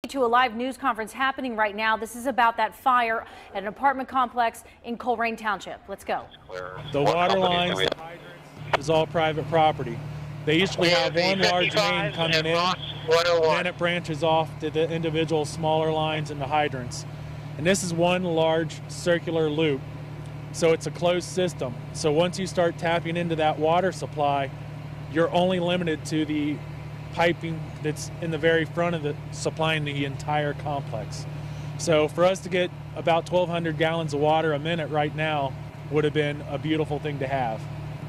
To a live news conference happening right now. This is about that fire at an apartment complex in Colerain Township. Let's go. The water lines, the hydrants, is all private property. They usually have one large main coming in, and then it branches off to the individual smaller lines and the hydrants. And this is one large circular loop, so it's a closed system. So once you start tapping into that water supply, you're only limited to the piping that's in the very front of the supplying the entire complex. So for us to get about 1,200 gallons of water a minute right now would have been a beautiful thing to have.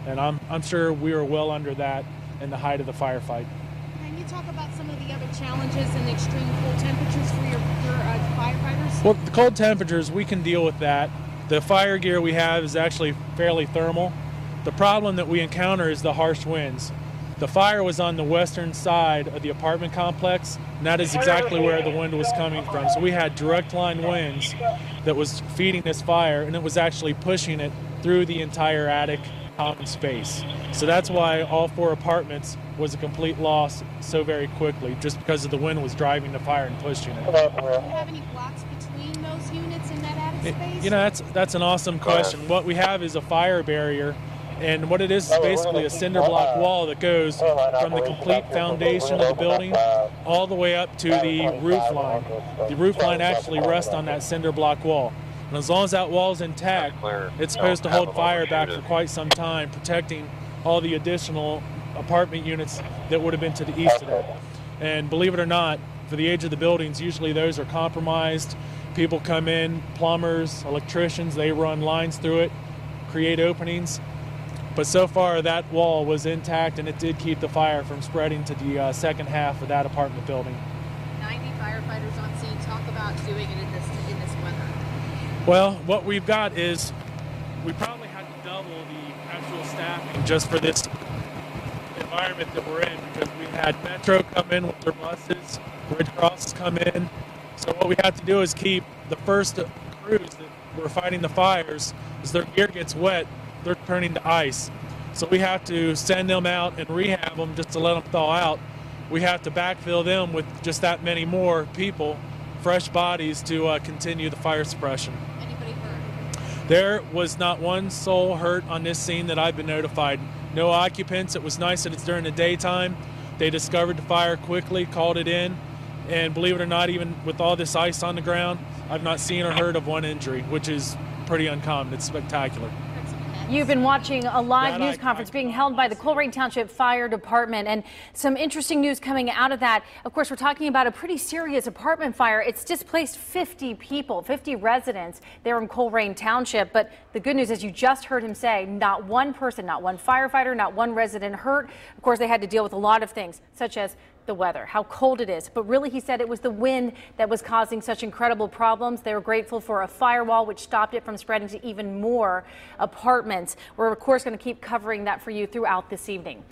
And I'm sure we were well under that in the height of the firefight. Can you talk about some of the other challenges and the extreme cold temperatures for your firefighters? Well, the cold temperatures, we can deal with that. The fire gear we have is actually fairly thermal. The problem that we encounter is the harsh winds. The fire was on the western side of the apartment complex, and that is exactly where the wind was coming from. So we had direct line winds that was feeding this fire, and it was actually pushing it through the entire attic common space. So that's why all 4 apartments was a complete loss so very quickly, just because of the wind was driving the fire and pushing it. Do you have any blocks between those units in that attic space? You know, that's an awesome question. What we have is a fire barrier. And what it is basically a cinder block wall that goes from the complete foundation of the building all the way up to the roof line. The roof line actually rests on that cinder block wall. And as long as that wall is intact, it's supposed to hold fire back for quite some time, protecting all the additional apartment units that would have been to the east of it. And believe it or not, for the age of the buildings, usually those are compromised. People come in, plumbers, electricians, they run lines through it, create openings. But so far, that wall was intact, and it did keep the fire from spreading to the second half of that apartment building. 90 firefighters on scene. Talk about doing it in this weather. Well, what we've got is we probably had to double the actual staffing just for this environment that we're in, because we had Metro come in with their buses, Red Cross come in. So what we had to do is keep the first crews that were fighting the fires, as their gear gets wet, they're turning to ice. So we have to send them out and rehab them just to let them thaw out. We have to backfill them with just that many more people, fresh bodies, to continue the fire suppression. Anybody hurt? There was not one soul hurt on this scene that I've been notified. No occupants. It was nice that it's during the daytime. They discovered the fire quickly, called it in, and believe it or not, even with all this ice on the ground, I've not seen or heard of one injury, which is pretty uncommon. It's spectacular. You've been watching a live news conference being held by the Colerain Township Fire Department, and some interesting news coming out of that. Of course, we're talking about a pretty serious apartment fire. It's displaced 50 people, 50 residents there in Colerain Township. But the good news is, you just heard him say, not one person, not one firefighter, not one resident hurt. Of course, they had to deal with a lot of things, such as the weather, how cold it is. But really, he said it was the wind that was causing such incredible problems. They were grateful for a firewall which stopped it from spreading to even more apartments. We're, of course, going to keep covering that for you throughout this evening.